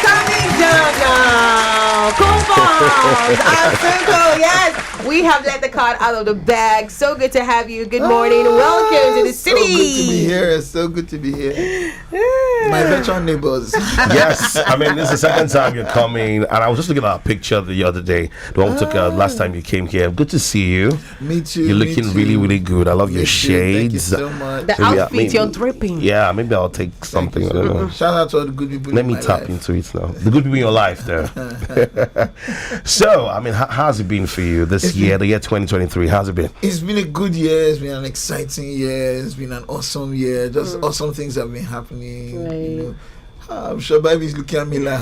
coming down now. Cobhams, Asuquo, yes, we have let the cat out of the bag. So good to have you. Good morning. Welcome to the city. So good to be here. So good to be here. My veteran neighbors. Yes, I mean, this is the second time you're coming, and I was just looking at a picture the other day, the one we took last time you came here. Good to see you. Me too. You're looking really, really good. I love your shades. Thank you so much. The outfit, you're dripping. Yeah, maybe I'll take something. I don't know. Shout out to all the good people. Let me tap into it now. The good people in your life there. So, I mean, how's it been for you this year, the year 2023? How's it been? It's been a good year. It's been an exciting year. It's been an awesome year. Just awesome things have been happening. Right. You know. I'm sure Bybis looking at me like,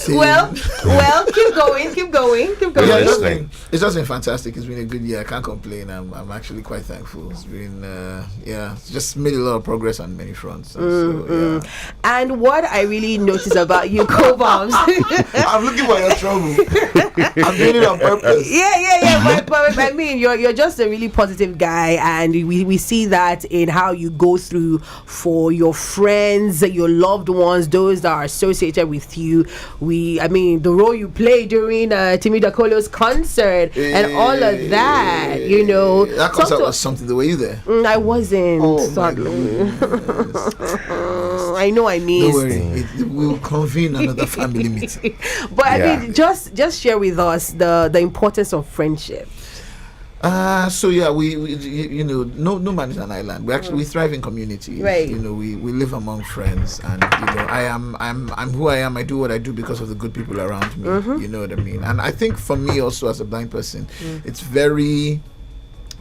Well, keep going. Yeah, it's just been fantastic. It's been a good year. I can't complain. I'm actually quite thankful. It's been, it's just made a lot of progress on many fronts. And, and what I really noticed about you, Cobhams. I'm looking for your trouble. I'm doing it on purpose. Yeah. But I mean, you're just a really positive guy, and we see that in how you go through for your friends, your loved ones, those that are associated with you. I mean, the role you play during Timmy Dakolo's concert and all of that, you know. That concert was something. Were you there? I wasn't, sadly. I know, I missed. Don't worry, we'll convene another family meeting. But I mean, just share with us the importance of friendship. We you know, no man is an island. We thrive in community. Right. You know, we live among friends, and you know, I'm who I am. I do what I do because of the good people around me. You know what I mean? And I think for me also, as a blind person,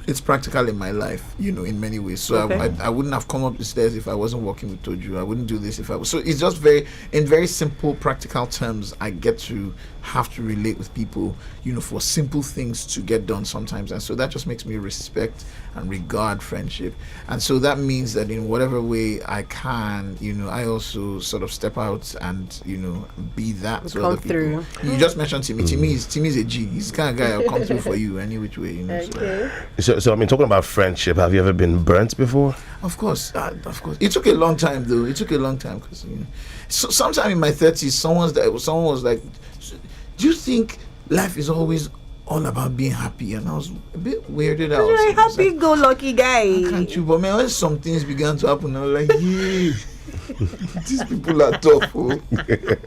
it's practical in my life, you know, in many ways. So I wouldn't have come up the stairs if I wasn't working with Toju. I wouldn't do this if I was. So it's just in very simple, practical terms, I get to have to relate with people, you know, for simple things to get done sometimes. And so that just makes me respect and regard friendship. And so that means that in whatever way I can, you know, I also sort of step out and, you know, be that to other people. You just mentioned Timmy. Timmy's a G. He's the kind of guy that'll come through for you any which way, you know. Okay. So I mean, talking about friendship, have you ever been burnt before? Of course. It took a long time, though. It took a long time because, you know, so sometime in my 30s, someone was like, "Do you think life is always all about being happy?" And I was a bit weirded out. You're a happy-go-lucky guy. Can't you? But man, when some things began to happen, I was like, "Yeah, these people are tough.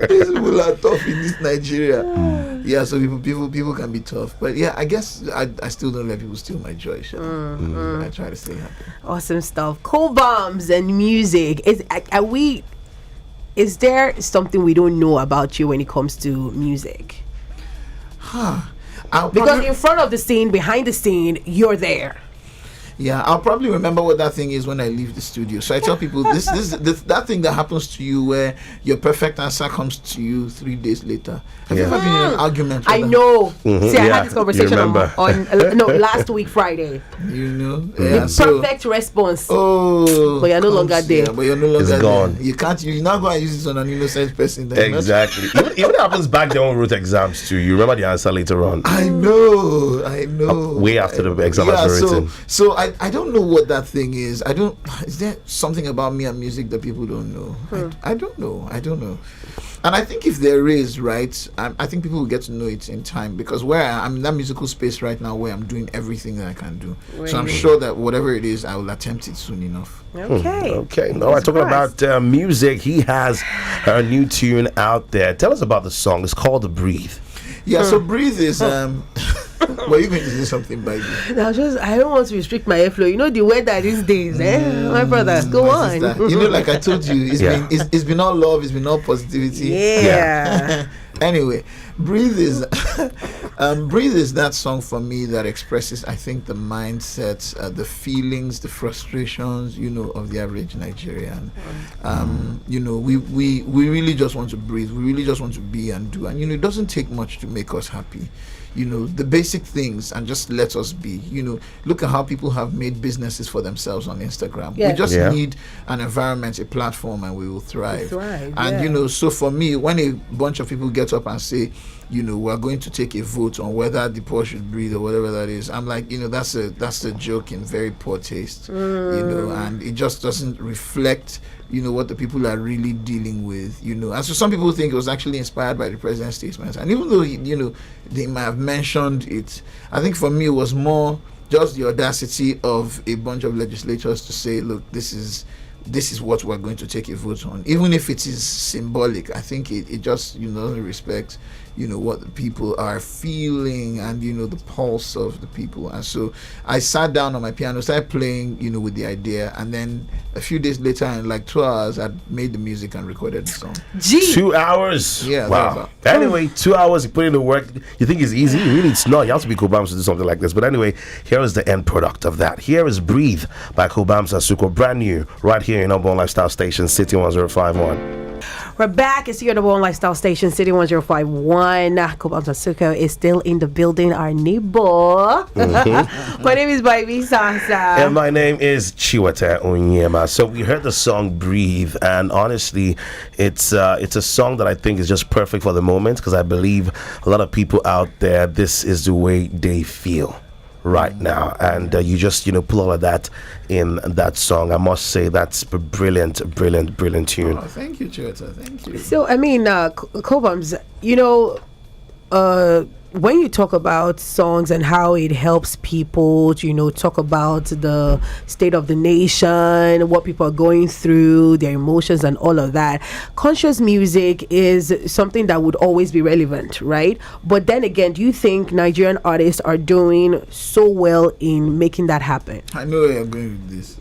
These people are tough in this Nigeria." Yeah, so people can be tough, but yeah, I guess I still don't let people steal my joy. I try to stay happy. Awesome stuff. Cobhams and music. Is there something we don't know about you when it comes to music? Because in front of the scene, behind the scene, you're there. Yeah, I'll probably remember what that thing is when I leave the studio. So I tell people this that thing that happens to you where your perfect answer comes to you 3 days later. Have you ever been in an argument? I know. See, I had this conversation on last week Friday. You know, perfect response. Oh, but you're no longer there. Yeah, but you're no longer there. Gone. You can't. You're not going to use it on an innocent person. Exactly. Even happens back then when we wrote exams too. You remember the answer later on. I know. Way after the exam has been written. So I don't know what that thing is. Is there something about me and music that people don't know? I don't know. And I think if there is, right, I think people will get to know it in time, because where I'm in that musical space right now where I'm doing everything that I can do. Really? So I'm sure that whatever it is, I will attempt it soon enough. Okay. No, I'm talking about music. He has a new tune out there. Tell us about the song. It's called Breathe. Yeah, so Breathe is well, you going to say something by you? I don't want to restrict my airflow. You know the weather these days, my brother. Go on. Sister. You know, like I told you, it's been all love, it's been all positivity. Yeah. Anyway, Breathe is that song for me that expresses, I think, the mindset, the feelings, the frustrations, you know, of the average Nigerian. You know, we really just want to breathe. We really just want to be and do. And, you know, it doesn't take much to make us happy. You know, the basic things, and just let us be. You know, look at how people have made businesses for themselves on Instagram. We just need an environment, a platform, and we will thrive. And you know, so for me, when a bunch of people get up and say, we're going to take a vote on whether the poor should breathe or whatever that is. I'm like, that's a joke in very poor taste, and it just doesn't reflect, what the people are really dealing with, And so some people think it was actually inspired by the president's statements. And even though, they might have mentioned it, I think for me it was more just the audacity of a bunch of legislators to say, look, this is what we're going to take a vote on. Even if it is symbolic, I think it just, doesn't respect, what the people are feeling and, the pulse of the people. And so I sat down on my piano, started playing, with the idea. And then a few days later, in like 2 hours, I made the music and recorded the song. 2 hours? Yeah. Wow. Anyway, 2 hours, you put in the work. You think it's easy? Really, it's not. You have to be Cobhams to do something like this. But anyway, here is the end product of that. Here is Breathe by Cobhams Asuquo, brand new, right here in Number One Lifestyle Station, City 1051. We're back. It's your Number One Lifestyle Station, City 1051. Cobhams Asuquo is still in the building, our neighbor. My name is Bybisasa. And my name is Chiwete Onyema. So we heard the song Breathe, and honestly, it's a song that I think is just perfect for the moment, because I believe a lot of people out there, this is the way they feel right now, and you just pull all of that in that song. I must say that's a brilliant tune. Oh, thank you, Chiwete. Thank you. So Cobhams, when you talk about songs and how it helps people, talk about the state of the nation, what people are going through, their emotions and all of that, conscious music is something that would always be relevant, right? But then again, do you think Nigerian artists are doing so well in making that happen? I know where you're going with this.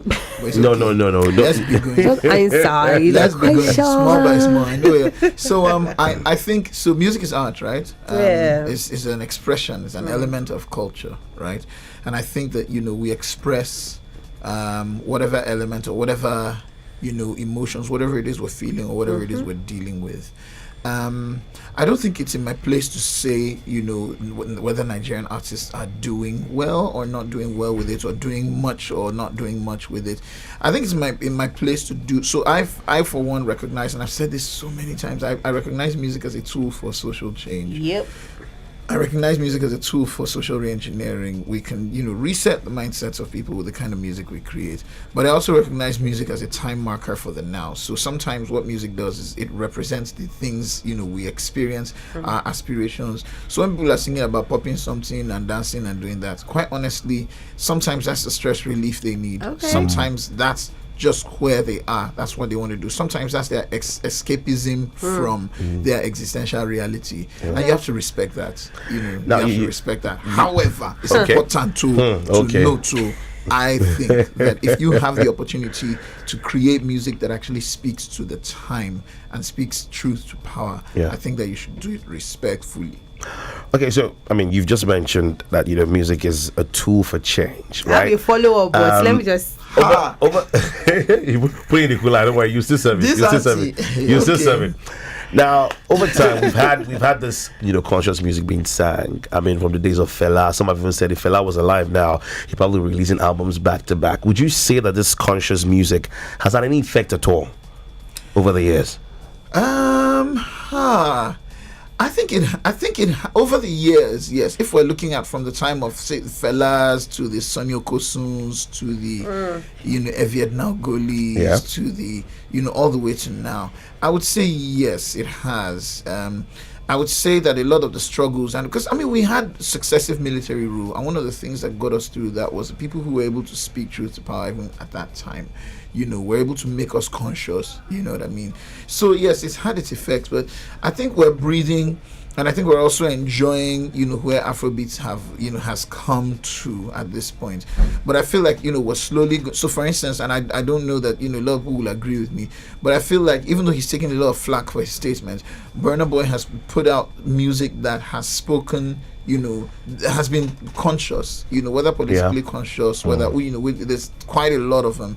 No. Let's be going. Just inside. Let's be going small by small. I know. So I think so. Music is art, right? Yeah. It's an expression. It's an element of culture, right? And I think that we express whatever element or whatever emotions, whatever it is we're feeling or whatever it is we're dealing with. I don't think it's in my place to say, whether Nigerian artists are doing well or not doing well with it, or doing much or not doing much with it. I think it's in my place to do. So I for one recognize, and I've said this so many times, I recognize music as a tool for social change. Yep. I recognize music as a tool for social reengineering. We can, reset the mindsets of people with the kind of music we create. But I also recognize music as a time marker for the now. So sometimes what music does is it represents the things, we experience, our aspirations. So when people are singing about popping something and dancing and doing that, quite honestly, sometimes that's the stress relief they need. Okay. Sometimes that's just where they are. That's what they want to do. Sometimes that's their escapism from their existential reality, and you have to respect that. You have to respect that. However, it's important to know too. I think that if you have the opportunity to create music that actually speaks to the time and speaks truth to power, I think that you should do it respectfully. Okay, so you've just mentioned that music is a tool for change, right? I have a follow-up, but let me just. Over you put in the cooler. Don't worry, you still serve it. You still serve it. Now, over time, we've had this, conscious music being sang. From the days of Fela. Some have even said if Fela was alive now, he'd probably releasing albums back to back. Would you say that this conscious music has had any effect at all over the years? I think it over the years, yes. If we're looking at from the time of say the Fellas to the Sonny Okosuns to the Evied Naugolis to the all the way to now, I would say yes, it has. I would say that a lot of the struggles, and because we had successive military rule, and one of the things that got us through that was the people who were able to speak truth to power even at that time, were able to make us conscious, you know what I mean? So yes, it's had its effects, but I think we're breathing, and I think we're also enjoying, where Afrobeats has come to at this point. But I feel like, we're slowly, so for instance, and I don't know that, a lot of people will agree with me, but I feel like even though he's taking a lot of flack for his statements, Burna Boy has put out music that has spoken, has been conscious, whether politically conscious, whether, there's quite a lot of them,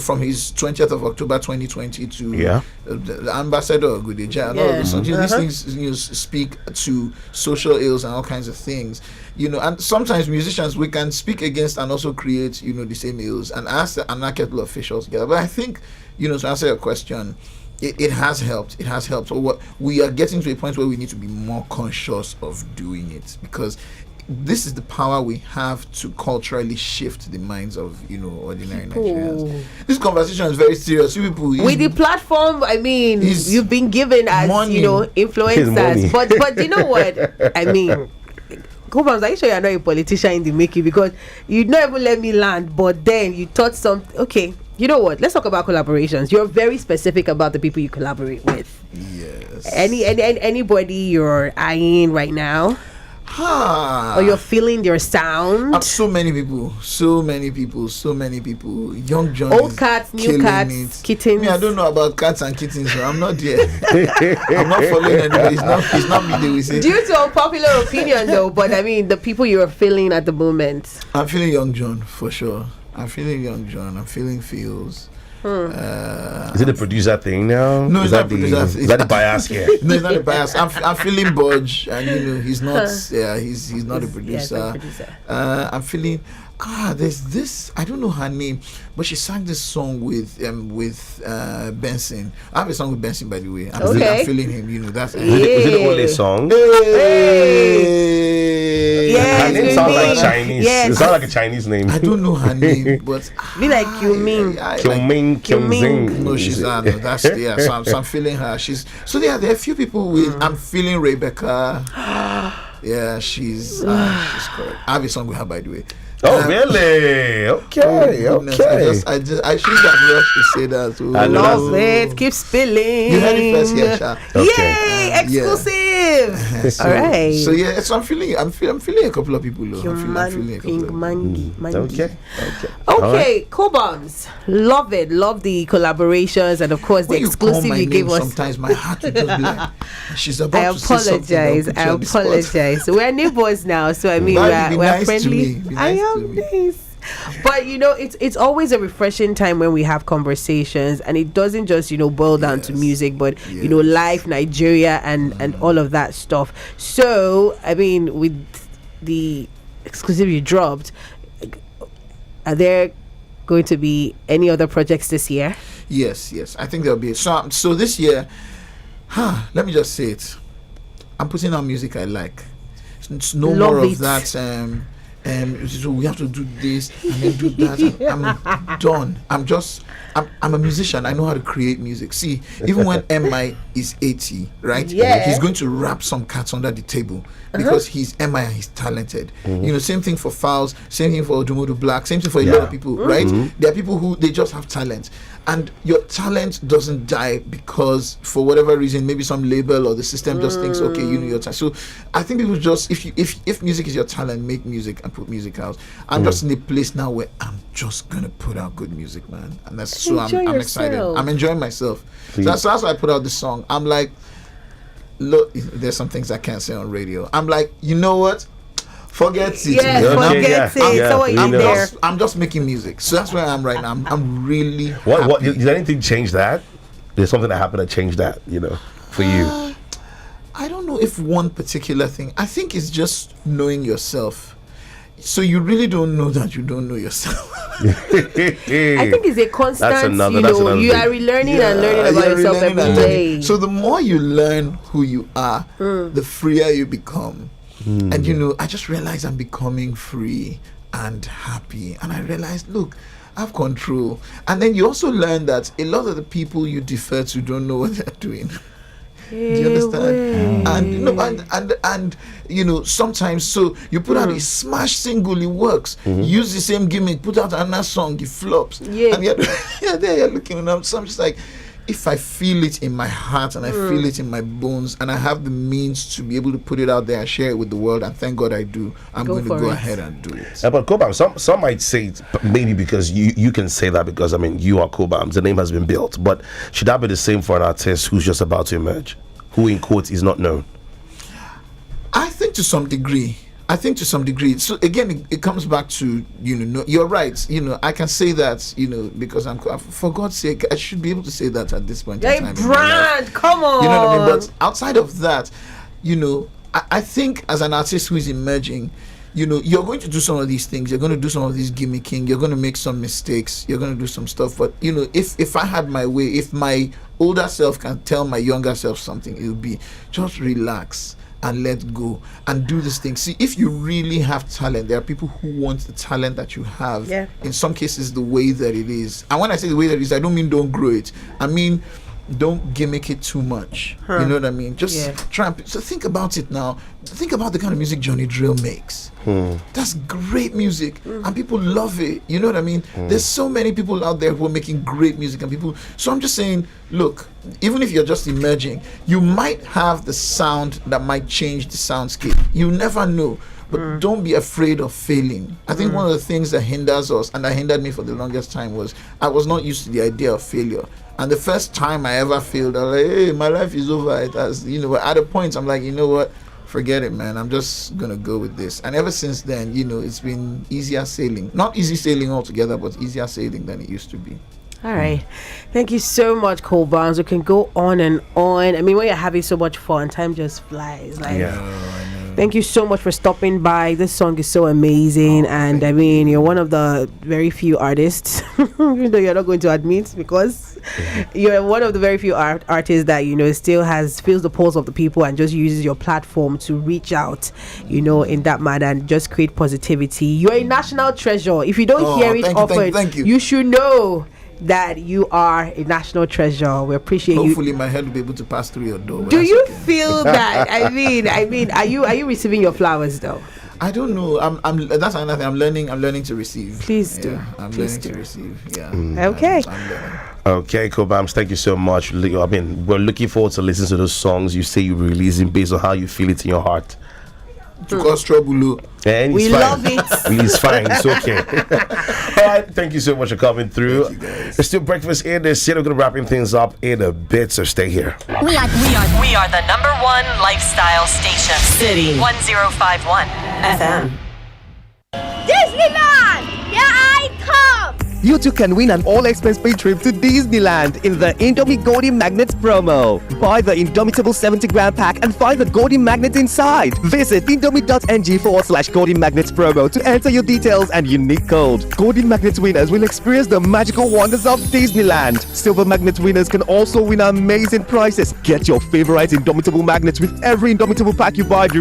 from his 20th of October 2020 to the Ambassador of Gudeja, and all of this. These things, speak to social ills and all kinds of things, and sometimes musicians, we can speak against and also create, the same ills and ask the anarchical officials together. But I think, to answer your question, it has helped. It has helped. So what we are getting to a point where we need to be more conscious of doing it, because this is the power we have to culturally shift the minds of ordinary Nigerians. This conversation is very serious. You people, with the platform, I mean, you've been given as influencers, but you know what I mean. Cobhams, are you sure you're not a politician in the making? Because you not even let me land, but then you thought something. Okay, you know what? Let's talk about collaborations. You're very specific about the people you collaborate with. Yes. Anybody you're eyeing right now? Or you're feeling their sound? So many people. Young John, old cats, new cats, kittens. Me, I don't know about cats and kittens, so I'm not there. I'm not following anybody. It's not me, they will say. Due to unpopular opinion though, but I mean the people you're feeling at the moment. I'm feeling Young John for sure. I'm feeling Feels. Is it the producer thing now? No, it's not the producer. Is that the bias here? No, it's not the bias. I'm feeling Budge, and he's not. He's not a producer. I'm feeling. There's this. I don't know her name, but she sang this song with Benson. I have a song with Benson, by the way. I'm feeling him. That's. Was it the only song? Yeah, her name sounds like Chinese. Yes. It sounds like a Chinese name. I don't know her name, but be like Kyuming. Kyuming. No, she's not. No, that's So I'm feeling her. There are a few people with. I'm feeling Rebecca. Yeah, she's correct. I have a song with her, by the way. Oh really? Okay. I shouldn't have rushed to say that. I love it. Keep spilling. You heard it first here, Sha. Okay. Yay! Exclusive. All right. So so I'm feeling a couple of people. I'm feeling a couple of people. Okay. Cobhams. Love it. Love the collaborations and of course the exclusive you gave us. Sometimes my heart will just be like, she's about to say something. I apologize. We're neighbors now, so I mean we're friendly. I am nice. But it's always a refreshing time when we have conversations, and it doesn't just boil down to music, but life, Nigeria, and all of that stuff. So I mean, with the exclusive you dropped, are there going to be any other projects this year? Yes, I think there'll be. So this year, let me just say it, I'm putting out music I like. It's no more of that so we have to do this and then do that. I'm done. I'm a musician. I know how to create music. See, even when MI is 80, right? Yeah. He's going to wrap some cats under the table because he's MI and he's talented. Same thing for Fowls, same thing for Odumodu Black, same thing for a lot of people, right? There are people who they just have talent. And your talent doesn't die because for whatever reason, maybe some label or the system just thinks, okay, your talent. So I think people just, if music is your talent, make music and put music out. I'm just in a place now where I'm just gonna put out good music, man. And that's so I'm excited. I'm enjoying myself. So that's why I put out this song. I'm like, look, there's some things I can't say on radio. I'm like, you know what? Forget it. Forget it. I'm just making music. So that's where I am right now. I'm really What did anything change that? There's something that happened that changed that, for you? I don't know if one particular thing. I think it's just knowing yourself. So you really don't know that you don't know yourself. I think it's a constant, that's another you are relearning and learning about yourself every day. So the more you learn who you are, the freer you become. And I just realized I'm becoming free and happy, and I realized, look, I have control. And then you also learn that a lot of the people you defer to don't know what they're doing. Do you understand? And sometimes, so you put out a smash single, it works. Use the same gimmick, put out another song, it flops. And you're looking at them. So I'm just like, if I feel it in my heart and I feel it in my bones and I have the means to be able to put it out there and share it with the world, and thank God I do, I'm going to go ahead and do it. But Cobhams, some might say it, maybe because you can say that because, you are Cobhams, the name has been built, but should that be the same for an artist who's just about to emerge, who in quotes is not known? I think to some degree. So again, it comes back to you're right. I can say that because I'm for God's sake, I should be able to say that at this point. Hey, brand, come on. You know what I mean? But outside of that, I think as an artist who is emerging, you know, you're going to do some of these things, you're going to do some of these gimmicking, you're going to make some mistakes, you're going to do some stuff. But you know, if I had my way, if my older self can tell my younger self something, it would be just relax and let go and do this thing. See, if you really have talent, there are people who want the talent that you have. Yeah. In some cases, the way that it is. And when I say the way that it is, I don't mean don't grow it. I mean, don't gimmick it too much. You know what I mean? Just try and, so think about it now. Think about the kind of music Johnny Drill makes. That's great music and people love it. You know what I mean? There's so many people out there who are making great music and people. So I'm just saying, look, even if you're just emerging, you might have the sound that might change the soundscape. You never know. But don't be afraid of failing. I think one of the things that hinders us, and that hindered me for the longest time, was I was not used to the idea of failure. And the first time I ever failed, I was like, hey, my life is over. It has, you know, at a point I'm like, you know what? Forget it, man. I'm just gonna go with this. And ever since then, you know, it's been easier sailing. Not easy sailing altogether, but easier sailing than it used to be. All right. Thank you so much, Cobhams. We can go on and on. I mean, when you're having so much fun, time just flies. Like, thank you so much for stopping by. This song is so amazing. And I mean, you're one of the very few artists, even though you're not going to admit, because you're one of the very few artists that, you know, still feels the pulse of the people and just uses your platform to reach out, you know, in that manner and just create positivity. You're a national treasure. If you don't hear it often, thank you. You should know that you are a national treasure. We appreciate you. Hopefully my head will be able to pass through your door. Do you feel that? I mean, are you receiving your flowers though? I don't know. I'm that's another thing. I'm learning to receive. Please do. I'm learning to receive. Yeah. Okay. I'm learning. Okay, Cobhams, thank you so much. I mean, we're looking forward to listening to those songs you say you're releasing based on how you feel it in your heart. To cause trouble. And we love it. It's fine. It's okay. All right. Thank you so much for coming through. It's still breakfast in the city. We're going to wrapping things up in a bit, so stay here. We are the #1 lifestyle station. City 1051 FM. Disneyland! Here I come! You too can win an all-expense-paid trip to Disneyland in the Indomie Golden Magnets promo. Buy the Indomitable 70-gram pack and find the Golden Magnet inside. Visit indomie.ng/Golden Magnets promo to enter your details and unique code. Golden Magnets winners will experience the magical wonders of Disneyland. Silver Magnets winners can also win amazing prizes. Get your favorite Indomitable Magnets with every Indomitable pack you buy during